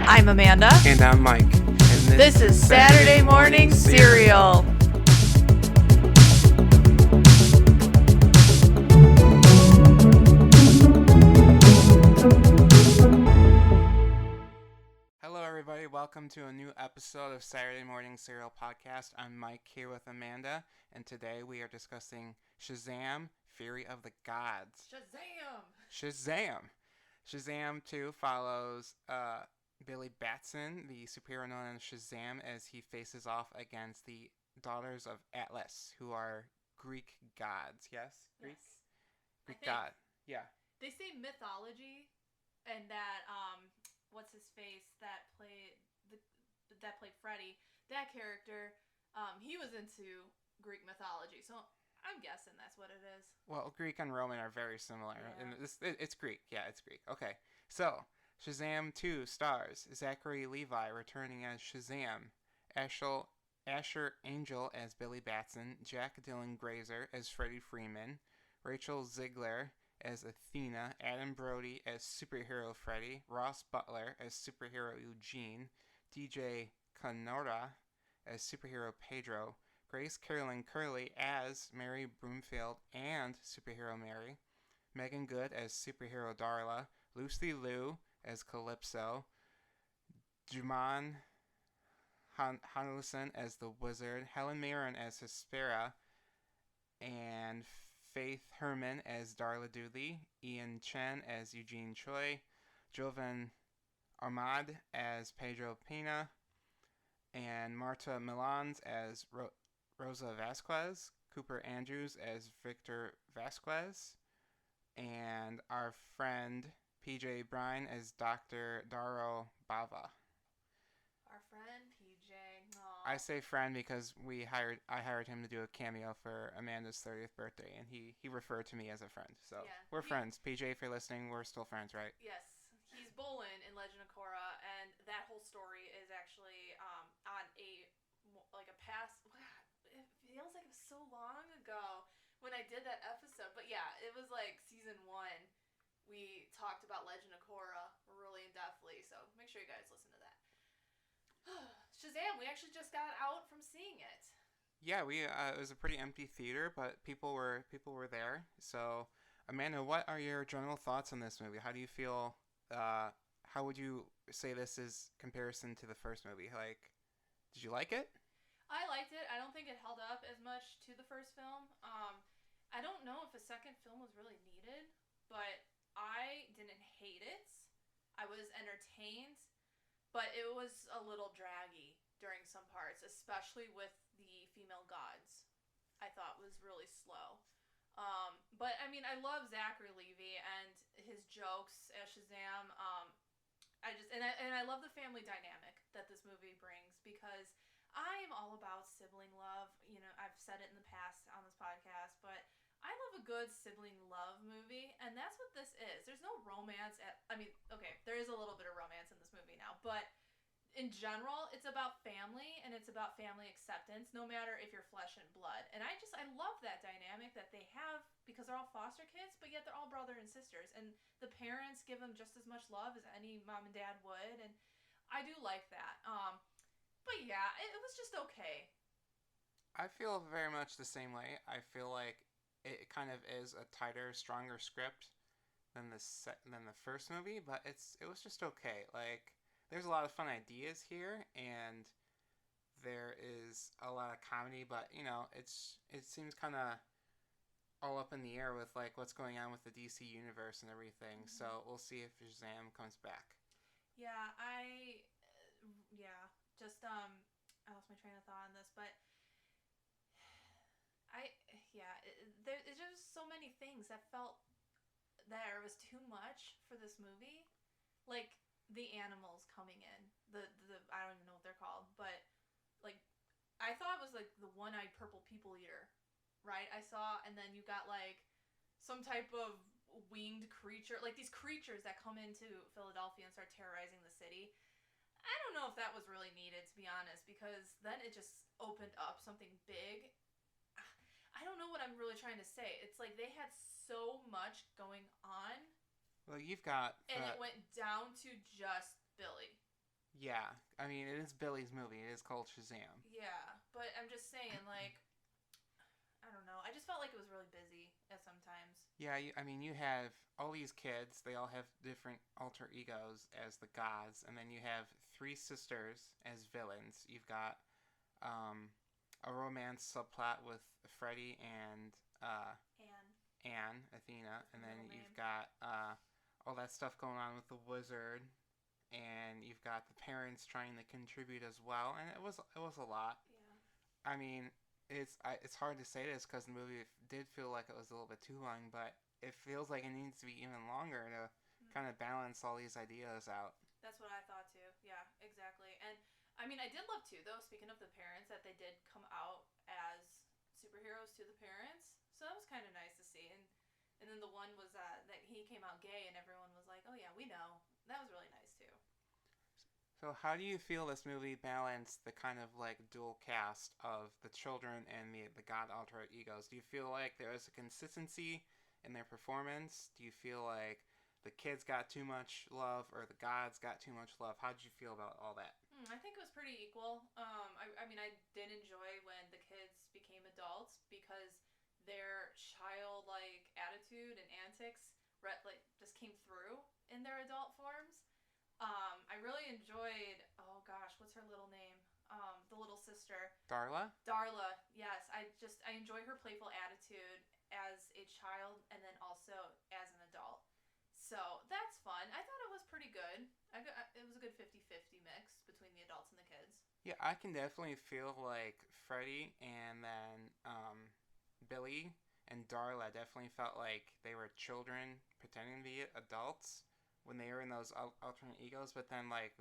I'm Amanda. And I'm Mike. And this is Saturday Morning Cereal. Hello, everybody. Welcome to a new episode of Saturday Morning Cereal Podcast. I'm Mike here with Amanda, and today we are discussing Shazam, Fury of the Gods. Shazam! Shazam 2 follows Billy Batson, the superhero known as Shazam, as he faces off against the daughters of Atlas, who are Greek gods. Yes? Greek god. Yeah. They say mythology, and that what's his face that played Freddy, that character, he was into Greek mythology, so I'm guessing that's what it is. Well, Greek and Roman are very similar. Yeah. And it's Greek. Yeah, it's Greek. Okay. So, Shazam 2 stars Zachary Levi returning as Shazam, Asher Angel as Billy Batson, Jack Dylan Grazer as Freddie Freeman, Rachel Ziegler as Athena, Adam Brody as Superhero Freddy, Ross Butler as Superhero Eugene, DJ Canora as Superhero Pedro, Grace Carolyn Curley as Mary Broomfield and Superhero Mary, Megan Good as Superhero Darla, Lucy Liu as Calypso, Juman Hanelson as the Wizard, Helen Mirren as Hespera, and Faith Herman as Darla Dooley, Ian Chen as Eugene Choi, Jovan Ahmad as Pedro Pina, and Marta Milans as Rosa Vasquez, Cooper Andrews as Victor Vasquez, and our friend PJ Bryan as Dr. Daro Bava. Our friend PJ. Aww. I say friend because I hired him to do a cameo for Amanda's 30th birthday, and he referred to me as a friend. So yeah, we're friends. PJ, if you're listening, we're still friends, right? Yes. He's Bolin in Legend of Korra, and that whole story is actually on a past. It feels like it was so long ago when I did that episode, but yeah, it was like season 1. We talked about Legend of Korra really in-depthly, so make sure you guys listen to that. Shazam, we actually just got out from seeing it. Yeah, it was a pretty empty theater, but people were there. So, Amanda, what are your general thoughts on this movie? How do you feel? How would you say this is comparison to the first movie? Like, did you like it? I liked it. I don't think it held up as much to the first film. I don't know if a second film was really needed, but I didn't hate it. I was entertained, but it was a little draggy during some parts, especially with the female gods. I thought was really slow. But I mean, I love Zachary Levi and his jokes as Shazam. I love the family dynamic that this movie brings, because I am all about sibling love. You know, I've said it in the past on this podcast, but I love a good sibling love movie, and that's what this is. There's no romance. There is a little bit of romance in this movie now, but in general, it's about family, and it's about family acceptance, no matter if you're flesh and blood. And I love that dynamic that they have, because they're all foster kids, but yet they're all brother and sisters, and the parents give them just as much love as any mom and dad would, and I do like that. But yeah, it was just okay. I feel very much the same way. I feel like it kind of is a tighter, stronger script than the first movie, but it was just okay. Like, there's a lot of fun ideas here, and there is a lot of comedy, but you know, it seems kind of all up in the air with like what's going on with the DC universe and everything. Mm-hmm. So we'll see if Shazam comes back. Yeah, I lost my train of thought on this, but there's just so many things that felt there was too much for this movie, like the animals coming in, the I don't even know what they're called, but like I thought it was like the one-eyed purple people eater, right? I saw, and then you got like some type of winged creature, like these creatures that come into Philadelphia and start terrorizing the city. I don't know if that was really needed, to be honest, because then it just opened up something big. I don't know what I'm really trying to say. It's like they had so much going on. Well, you've got... and it went down to just Billy. Yeah, I mean, it is Billy's movie. It is called Shazam. Yeah, but I'm just saying, like, I don't know. I just felt like it was really busy at sometimes. Yeah, I mean, you have all these kids. They all have different alter egos as the gods, and then you have three sisters as villains. You've got um, a romance subplot with Freddy and And Anne, Athena, and then middle you've name. got all that stuff going on with the wizard, and you've got the parents trying to contribute as well, and it was a lot. Yeah. I mean, it's hard to say this because the movie did feel like it was a little bit too long, but it feels like it needs to be even longer to kind of balance all these ideas out. That's what I thought too. Yeah, exactly. And I mean, I did love too, though. Speaking of the parents, that they did come out as superheroes to the parents, so that was kind of nice to see. And then the one was that he came out gay, and everyone was like, "Oh yeah, we know." That was really nice too. So, how do you feel this movie balanced the kind of like dual cast of the children and the god alter egos? Do you feel like there was a consistency in their performance? Do you feel like the kids got too much love or the gods got too much love? How did you feel about all that? I think it was pretty equal. I mean, I did enjoy when the kids became adults because their childlike attitude and antics, like, just came through in their adult forms. I really enjoyed. Oh gosh, what's her little name? The little sister, Darla? Darla. Yes, I enjoy her playful attitude as a child and then also as an adult. So that's fun. I thought it was pretty good. It was a good 50-50 mix between the adults and the kids. Yeah, I can definitely feel like Freddie and then Billy and Darla definitely felt like they were children pretending to be adults when they were in those alternate egos, but then like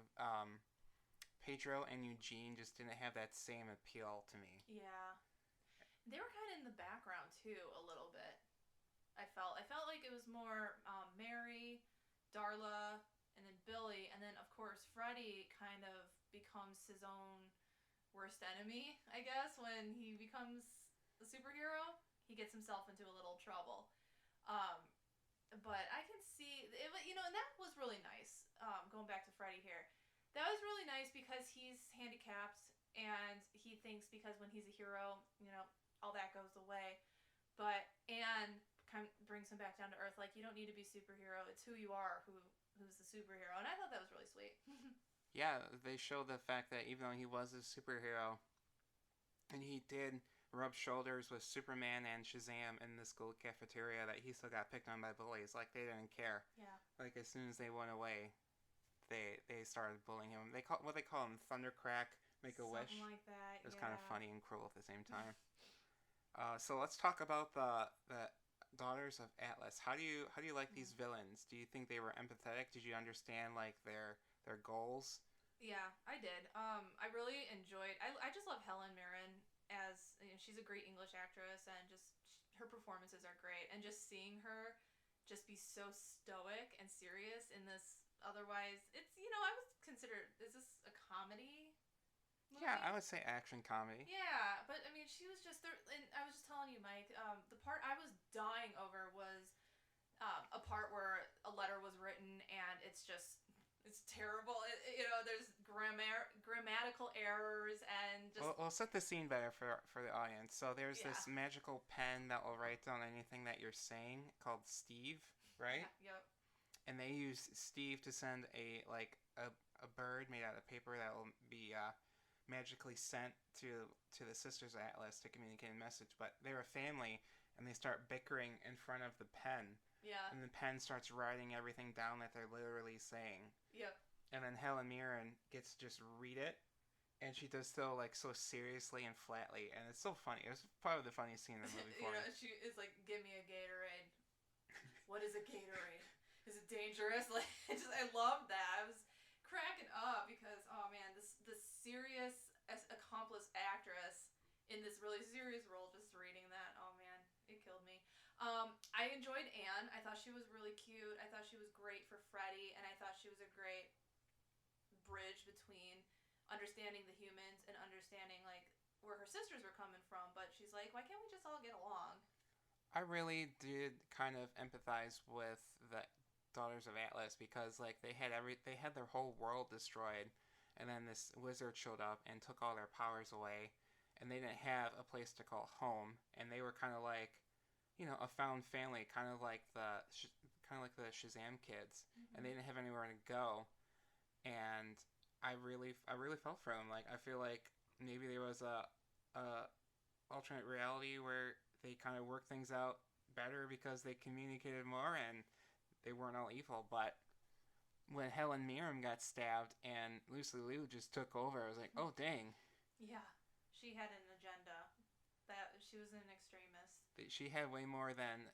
Pedro and Eugene just didn't have that same appeal to me. Yeah, they were kind of in the background too a little bit. I felt like it was more Mary, Darla, and then Billy, and then of course Freddie kind of becomes his own worst enemy. I guess when he becomes a superhero, he gets himself into a little trouble. Um, but I can see it, and that was really nice. Going back to Freddie here, that was really nice because he's handicapped and he thinks because when he's a hero, all that goes away. But Anne kind of brings him back down to earth. Like, you don't need to be a superhero; it's who you are who's the superhero. And I thought that was really sweet. Yeah, they showed the fact that even though he was a superhero and he did rub shoulders with Superman and Shazam in the school cafeteria, that he still got picked on by bullies. Like they didn't care. Yeah. Like as soon as they went away, they started bullying him. They call him Thundercrack, Make a Wish. Something like that. It was Yeah. kind of funny and cruel at the same time. So let's talk about the Daughters of Atlas. How do you like these villains? Do you think they were empathetic? Did you understand like their goals? Yeah, I did. I really enjoyed. I just love Helen Mirren as she's a great English actress, and just her performances are great. And just seeing her just be so stoic and serious in this. Otherwise, I was considered. Is this a comedy movie? Yeah, I would say action comedy. Yeah, but I mean, she was just there. And I was just telling you, Mike. The part I was dying over was a part where a letter was written, and it's terrible. There's grammatical errors and just We'll set the scene better for the audience. So there's yeah, this magical pen that will write down anything that you're saying called Steve, right? yeah, yep, And they use Steve to send a bird made out of paper that will be magically sent to the Sisters of Atlas to communicate a message. But they're a family, and they start bickering in front of the pen, yeah, and the pen starts writing everything down that they're literally saying. yep. And then Helen Mirren gets to just read it, and she does so like so seriously and flatly, and it's so funny. It was probably the funniest scene in the movie for me. She is like, "Give me a Gatorade." What is a Gatorade? Is it dangerous? Like, I love that. I was cracking up because, oh man, this serious, accomplished actress in this really serious role, just reading that, oh man, it killed me. I enjoyed Anne. I thought she was really cute. I thought she was great for Freddie, and I thought she was a great bridge between understanding the humans and understanding like where her sisters were coming from. But she's like, why can't we just all get along? I really did kind of empathize with the Daughters of Atlas because like they had their whole world destroyed, and then this wizard showed up and took all their powers away, and they didn't have a place to call home, and they were kind of like, a found family, kind of like the Shazam kids, and they didn't have anywhere to go, and I really felt for them. Like I feel like maybe there was a alternate reality where they kind of worked things out better because they communicated more and they weren't all evil. But when Helen Mirren got stabbed and Lucy Liu just took over, I was like, oh dang. Yeah, she had an agenda. That she was an extremist. She had way more than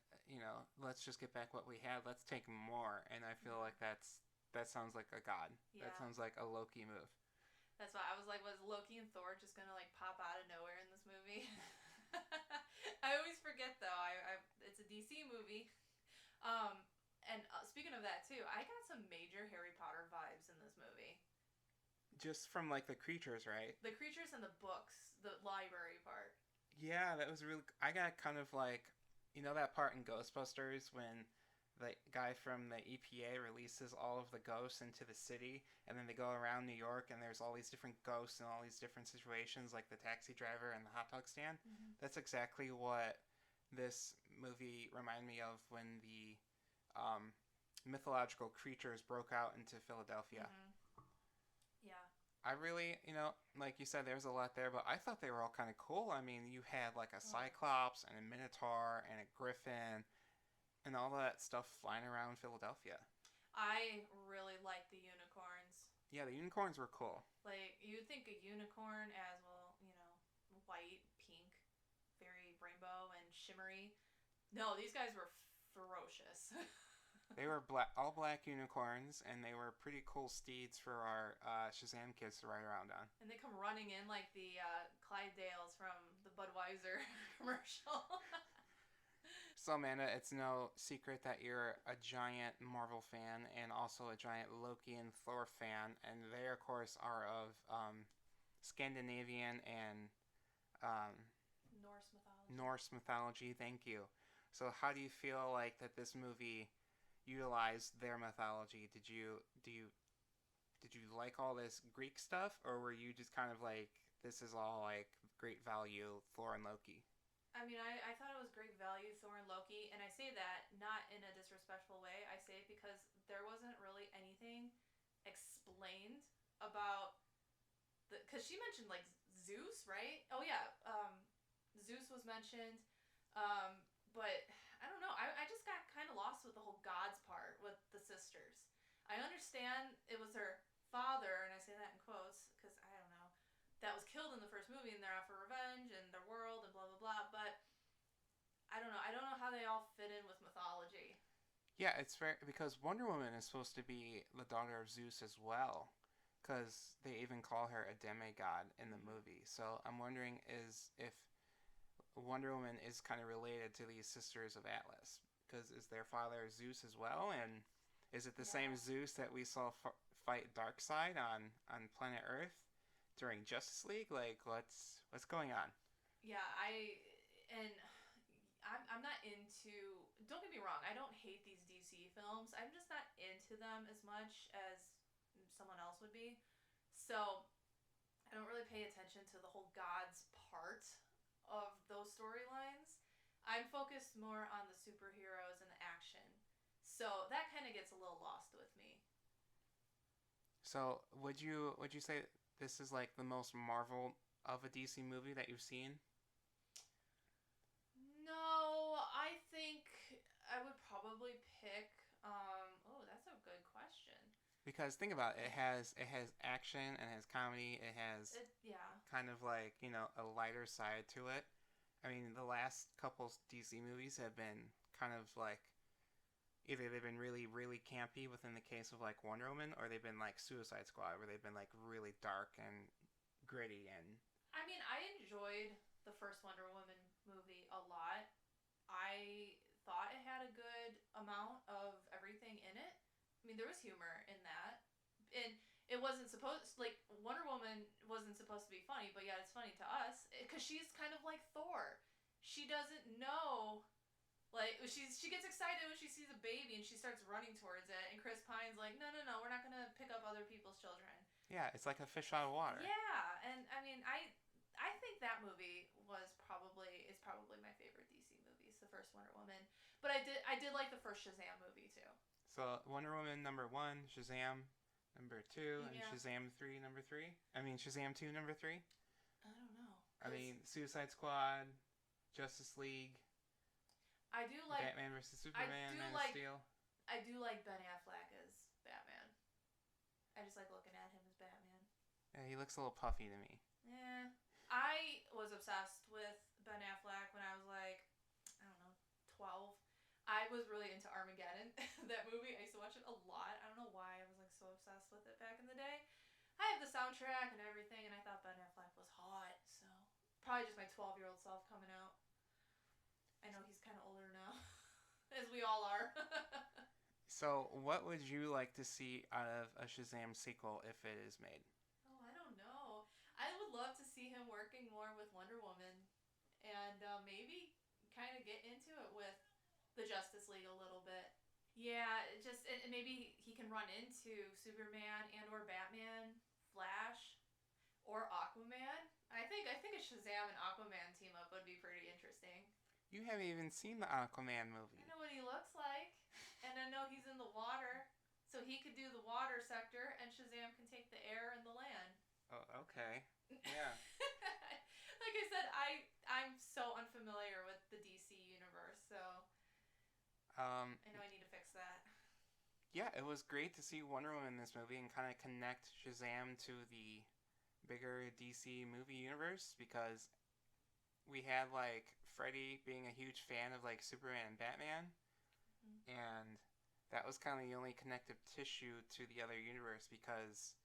let's just get back what we had. Let's take more, and I feel like that sounds like a god. Yeah. That sounds like a Loki move. That's why I was like, was Loki and Thor just gonna like pop out of nowhere in this movie? I always forget though. It's a DC movie. And speaking of that too, I got some major Harry Potter vibes in this movie. Just from like the creatures, right? The creatures and the books, the library part. Yeah, that was really. I got kind of like, that part in Ghostbusters when the guy from the EPA releases all of the ghosts into the city, and then they go around New York, and there's all these different ghosts and all these different situations, like the taxi driver and the hot dog stand. Mm-hmm. That's exactly what this movie reminded me of when the mythological creatures broke out into Philadelphia. Mm-hmm. Yeah. I really, like you said, there's a lot there, but I thought they were all kind of cool. I mean, you had like a Cyclops and a Minotaur and a Griffin and all that stuff flying around Philadelphia. I really like the unicorns. Yeah, the unicorns were cool. Like, you think a unicorn as, well, white, pink, very rainbow and shimmery. No, these guys were ferocious. They were all black unicorns, and they were pretty cool steeds for our Shazam kids to ride around on. And they come running in like the Clydesdales from the Budweiser commercial. So, Amanda, it's no secret that you're a giant Marvel fan and also a giant Loki and Thor fan, and they, of course, are of Scandinavian and Norse mythology. Thank you. So, how do you feel like that this movie utilized their mythology? Did you like all this Greek stuff, or were you just kind of like, this is all like great value, Thor and Loki? I mean, I thought it was great value, Thor and Loki, and I say that not in a disrespectful way. I say it because there wasn't really anything explained about because she mentioned like Zeus, right? Oh yeah, Zeus was mentioned, but I don't know. I just got kind of lost with the whole gods part with the sisters. I understand it was her father, and I say that in quotes because I don't know, that was killed in the first movie, and they're out for revenge and their world and blah blah blah. But I don't know. I don't know how they all fit in with mythology. Yeah, it's fair because Wonder Woman is supposed to be the daughter of Zeus as well, because they even call her a demigod in the movie. So I'm wondering if Wonder Woman is kind of related to these sisters of Atlas, because is their father Zeus as well, and is it the same Zeus that we saw fight Darkseid on planet Earth during Justice League? Like, what's going on? Yeah, I'm not into. Don't get me wrong. I don't hate these DC films. I'm just not into them as much as someone else would be. So I don't really pay attention to the whole gods part of those storylines. I'm focused more on the superheroes and the action. So that kind of gets a little lost with me. So would you say this is like the most Marvel of a DC movie that you've seen? No, I think I would probably pick. That's a good question. Because think about it, it has action and it has comedy. It has kind of like a lighter side to it. I mean, the last couple DC movies have been kind of like either they've been really really campy within the case of like Wonder Woman, or they've been like Suicide Squad, where they've been like really dark and gritty. And I mean, I enjoyed the first Wonder Woman movie a lot. I thought it had a good amount of everything in it. I mean, there was humor in that, and it wasn't supposed Wonder Woman wasn't supposed to be funny, but yet it's funny to us because she's kind of like Thor. She doesn't know, like she gets excited when she sees a baby and she starts running towards it, and Chris Pine's like, no, we're not gonna pick up other people's children. Yeah, it's like a fish out of water. Yeah, and I mean, I think that movie is probably my favorite DC movies, the first Wonder Woman. But I did like the first Shazam movie too. So Wonder Woman #1, Shazam #2, and Yeah. Shazam 3 #3. I mean Shazam 2 #3. I don't know. I mean Suicide Squad, Justice League, I do like Batman vs Superman, Man of Steel. I do like Ben Affleck as Batman. I just like looking at him as Batman. Yeah, he looks a little puffy to me. Yeah. I was obsessed with Ben Affleck when I was like, I don't know, 12. I was really into Armageddon, that movie. I used to watch it a lot. I don't know why I was like so obsessed with it back in the day. I have the soundtrack and everything, and I thought Ben Affleck was hot, so probably just my 12-year-old self coming out. I know he's kind of older now, as we all are. So, what would you like to see out of a Shazam sequel if it is made? Oh, I don't know. I would love to see him working more with Wonder Woman, and maybe kind of get into it with the Justice League a little bit. Yeah, and maybe he can run into Superman and or Batman, Flash, or Aquaman. I think a Shazam and Aquaman team up would be pretty interesting. You haven't even seen the Aquaman movie. I know what he looks like, and I know he's in the water, so he could do the water sector, and Shazam can take the air and the land. Oh, okay. Yeah. Like I said, I'm so unfamiliar with the DC universe, so I know I need to fix that. Yeah, it was great to see Wonder Woman in this movie and kind of connect Shazam to the bigger DC movie universe, because we had like Freddy being a huge fan of like Superman and Batman, and that was kind of the only connective tissue to the other universe, because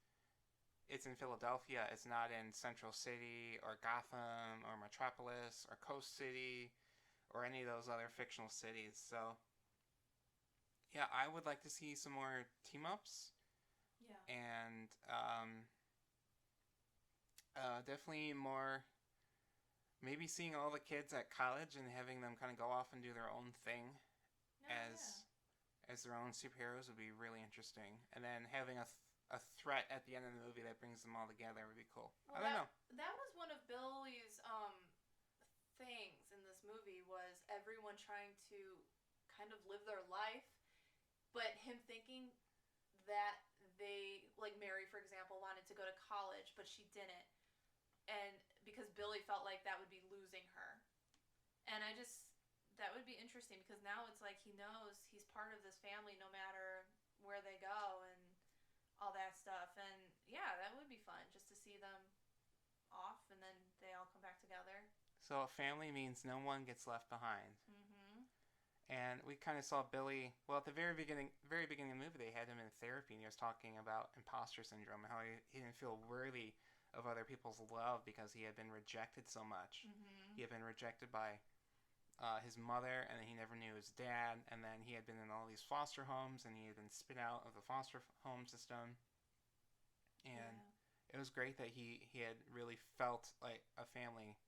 it's in Philadelphia. It's not in Central City or Gotham or Metropolis or Coast City or any of those other fictional cities. So yeah, I would like to see some more team ups. Yeah. And definitely more. Maybe seeing all the kids at college and having them kind of go off and do their own thing as their own superheroes would be really interesting. And then having a threat at the end of the movie that brings them all together would be cool. Well, I don't know. That was one of Billy's things in this movie, was everyone trying to kind of live their life, but him thinking that they, like Mary, for example, wanted to go to college, but she didn't. And because Billy felt like that would be losing her. And that would be interesting, because now it's like he knows he's part of this family no matter where they go and all that stuff. And yeah, that would be fun just to see them off and then they all come back together. So family means no one gets left behind. Mm-hmm. And we kind of saw Billy, well, at the very beginning of the movie, they had him in therapy, and he was talking about imposter syndrome and how he didn't feel worthy of other people's love because he had been rejected so much. Mm-hmm. He had been rejected by his mother, and then he never knew his dad, and then he had been in all these foster homes, and he had been spit out of the foster home system. And it was great that he had really felt like a family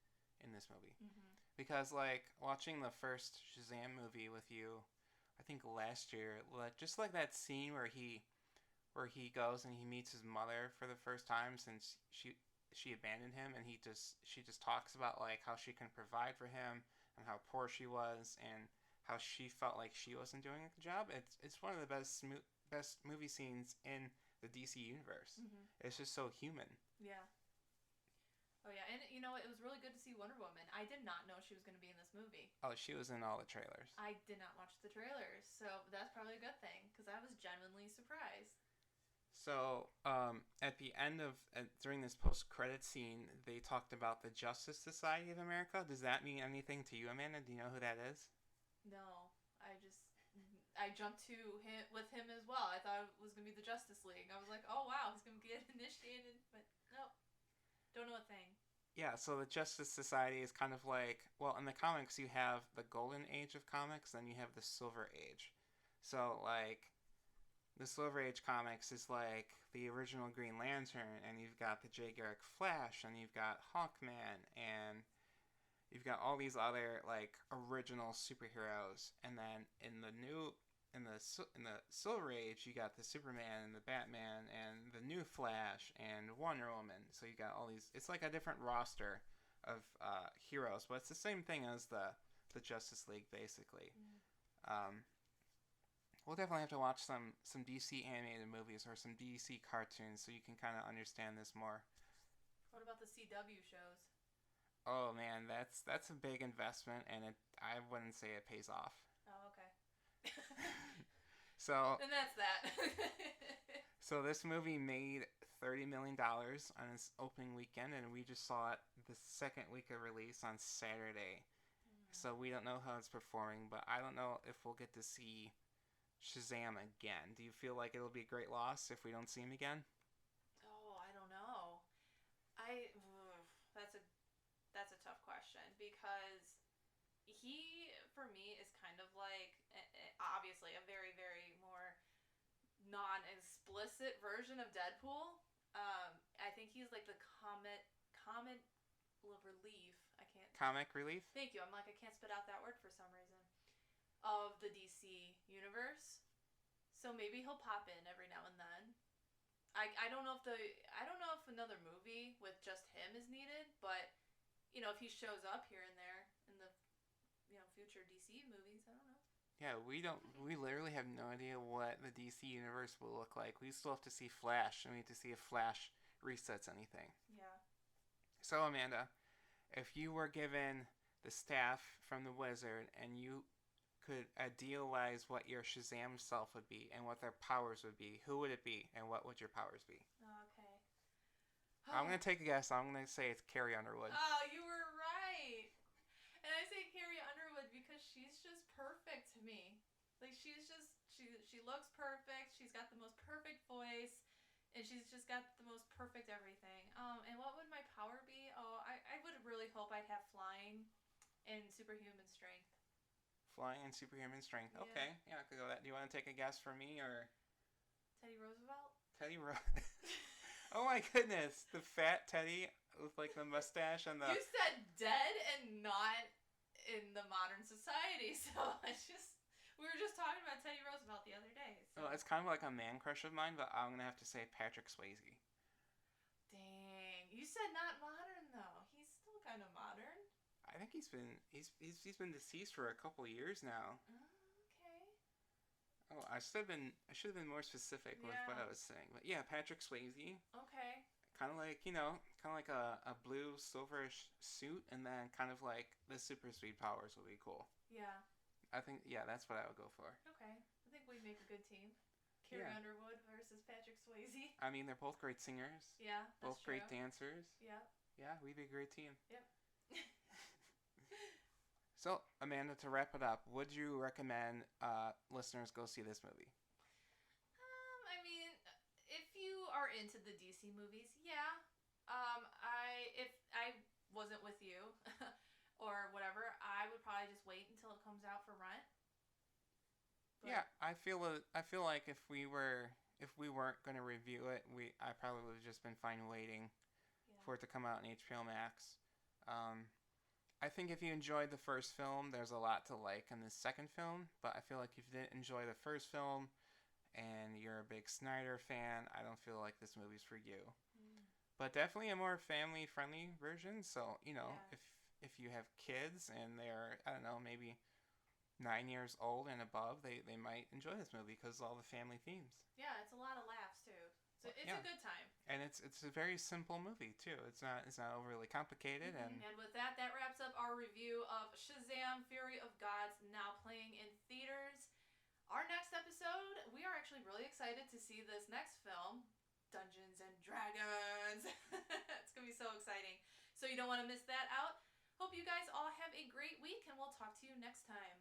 in this movie. Mm-hmm. Because, like, watching the first Shazam movie with you, I think last year, just like that scene where he goes and he meets his mother for the first time since she abandoned him, and she just talks about like how she can provide for him and how poor she was and how she felt like she wasn't doing a good job. It's one of the best movie scenes in the DC universe. Mm-hmm. It's just so human. Yeah. Oh yeah, and you know, it was really good to see Wonder Woman. I did not know she was going to be in this movie. Oh, she was in all the trailers. I did not watch the trailers, so that's probably a good thing, because I was genuinely surprised. So, at the end of during this post-credit scene, they talked about the Justice Society of America. Does that mean anything to you, Amanda? Do you know who that is? No, I jumped to him with him as well. I thought it was gonna be the Justice League. I was like, oh wow, he's gonna get initiated, but nope, don't know a thing. Yeah, so the Justice Society is kind of like, well, in the comics you have the Golden Age of comics, then you have the Silver Age. So like, the Silver Age comics is like the original Green Lantern, and you've got the Jay Garrick Flash, and you've got Hawkman, and you've got all these other like original superheroes. And then in the Silver Age, you got the Superman and the Batman and the new the Flash and Wonder Woman. So you got all these. It's like a different roster of heroes, but it's the same thing as the Justice League, basically. We'll definitely have to watch some DC animated movies or some DC cartoons so you can kind of understand this more. What about the CW shows? Oh man, that's a big investment, and I wouldn't say it pays off. Oh, okay. So And that's that. so this movie made $30 million on its opening weekend, and we just saw it the second week of release on Saturday. So we don't know how it's performing, but I don't know if we'll get to see Shazam again. Do you feel like it'll be a great loss if we don't see him again? Oh, I don't know. That's a tough question because he, for me, is kind of like obviously a very, very more non-explicit version of Deadpool. I think he's like the comic relief. I can't. Comic relief? Thank you. I'm like, I can't spit out that word for some reason. Of the DC universe. So maybe he'll pop in every now and then. I don't know if another movie with just him is needed, but if he shows up here and there in the future DC movies, I don't know. Yeah, we literally have no idea what the DC universe will look like. We still have to see Flash, and we have to see if Flash resets anything. Yeah. So Amanda, if you were given the staff from the Wizard and you could idealize what your Shazam self would be and what their powers would be, who would it be and what would your powers be? Okay. I'm going to take a guess. I'm going to say it's Carrie Underwood. Oh, you were right. And I say Carrie Underwood because she's just perfect to me. Like she looks perfect. She's got the most perfect voice. And she's just got the most perfect everything. And what would my power be? Oh, I would really hope I'd have flying and superhuman strength. Flying and superhuman strength. Yeah. Okay, yeah, I could go with that. Do you want to take a guess for me or Teddy Roosevelt? Teddy Oh my goodness, the fat Teddy with like the mustache and the. You said dead and not in the modern society, so we were just talking about Teddy Roosevelt the other day. So. Well, it's kind of like a man crush of mine, but I'm gonna have to say Patrick Swayze. Dang, you said not modern though. He's still kind of modern. I think he's been deceased for a couple years now. Okay. Oh, I should have been more specific with what I was saying. But yeah, Patrick Swayze. Okay. Kind of like a blue silverish suit, and then kind of like the super speed powers would be cool. Yeah. I think that's what I would go for. Okay. I think we'd make a good team. Carrie Underwood versus Patrick Swayze. I mean, they're both great singers. Yeah, that's both true. Great dancers. Yeah. Yeah, we'd be a great team. Yep. So, Amanda, to wrap it up, would you recommend listeners go see this movie? I mean, if you are into the DC movies, yeah. If I wasn't with you or whatever, I would probably just wait until it comes out for rent. But yeah, I feel like if we weren't going to review it, I probably would have just been fine waiting for it to come out on HBO Max. I think if you enjoyed the first film, there's a lot to like in the second film, but I feel like if you didn't enjoy the first film and you're a big Snyder fan, I don't feel like this movie's for you. But definitely a more family-friendly version, so, if you have kids and they're, I don't know, maybe 9 years old and above, they might enjoy this movie because of all the family themes. Yeah, it's a lot of laughs, too. So it's a good time. And it's a very simple movie too. It's not overly complicated. And with that wraps up our review of Shazam: Fury of Gods, now playing in theaters. Our next episode, we are actually really excited to see this next film, Dungeons and Dragons. It's gonna be so exciting. So you don't want to miss that out. Hope you guys all have a great week, and we'll talk to you next time.